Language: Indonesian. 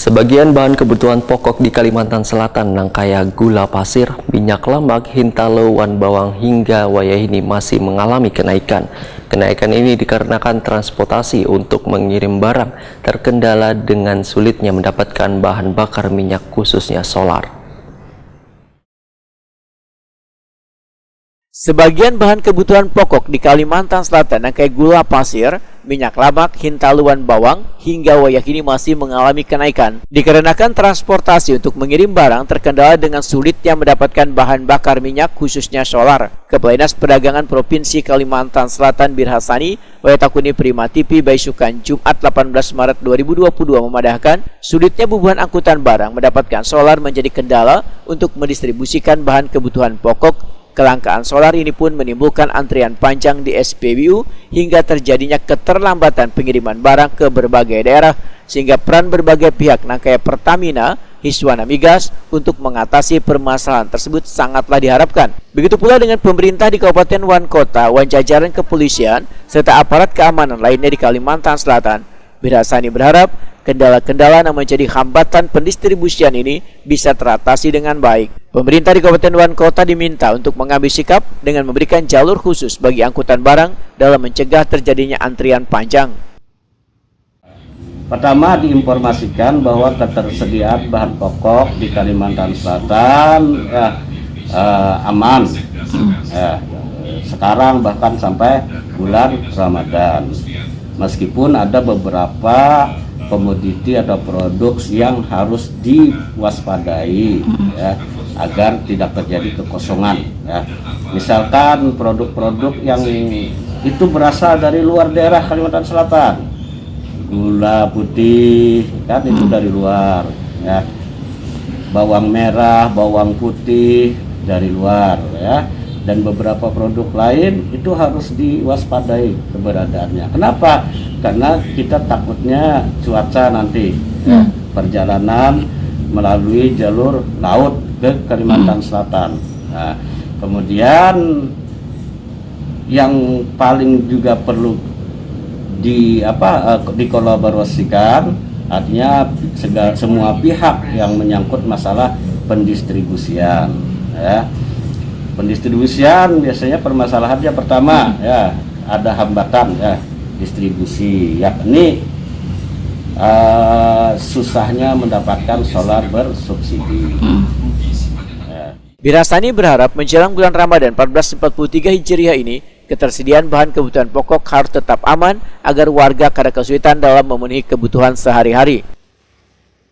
Sebagian bahan kebutuhan pokok di Kalimantan Selatan, nangkaya gula pasir, minyak lemak, hintalo, wan bawang hingga wayahini masih mengalami kenaikan. Kenaikan ini dikarenakan transportasi untuk mengirim barang terkendala dengan sulitnya mendapatkan bahan bakar minyak khususnya solar. Sebagian bahan kebutuhan pokok di Kalimantan Selatan, kayak gula pasir, minyak lemak, hintaluan bawang, hingga wayahini masih mengalami kenaikan. Dikarenakan transportasi untuk mengirim barang terkendala dengan sulitnya mendapatkan bahan bakar minyak khususnya solar. Kepala Dinas Perdagangan Provinsi Kalimantan Selatan Birhasani, Wayatakuni Prima TV Baisukan Jumat 18 Maret 2022 memadahkan sulitnya bubuhan angkutan barang mendapatkan solar menjadi kendala untuk mendistribusikan bahan kebutuhan pokok. Kelangkaan solar ini pun menimbulkan antrian panjang di SPBU hingga terjadinya keterlambatan pengiriman barang ke berbagai daerah, sehingga peran berbagai pihak nangkaya Pertamina, Hiswana Migas untuk mengatasi permasalahan tersebut sangatlah diharapkan. Begitu pula dengan pemerintah di Kabupaten Wan Kota, wan jajaran kepolisian, serta aparat keamanan lainnya di Kalimantan Selatan. Birhasani berharap kendala-kendala yang menjadi hambatan pendistribusian ini bisa teratasi dengan baik. Pemerintah di Kabupaten Wan Kota diminta untuk mengambil sikap dengan memberikan jalur khusus bagi angkutan barang dalam mencegah terjadinya antrian panjang. Pertama, diinformasikan bahwa ketersediaan bahan pokok di Kalimantan Selatan aman. Sekarang bahkan sampai bulan Ramadan. Meskipun ada beberapa komoditi atau produk yang harus diwaspadai ya, agar tidak terjadi kekosongan ya. Misalkan produk-produk yang itu berasal dari luar daerah Kalimantan Selatan, gula putih kan itu dari luar ya, bawang merah, bawang putih dari luar ya, dan beberapa produk lain itu harus diwaspadai keberadaannya. Kenapa? Karena kita takutnya cuaca nanti ya, perjalanan melalui jalur laut ke Kalimantan Selatan. Nah, kemudian yang paling juga perlu dikolaborasikan, artinya semua pihak yang menyangkut masalah pendistribusian ya. Pendistribusian biasanya permasalahannya pertama ya, ada hambatan ya distribusi, yakni susahnya mendapatkan solar bersubsidi. Birhasani berharap menjelang bulan Ramadan 1443 Hijriah ini, ketersediaan bahan kebutuhan pokok harus tetap aman agar warga kada kesulitan dalam memenuhi kebutuhan sehari-hari.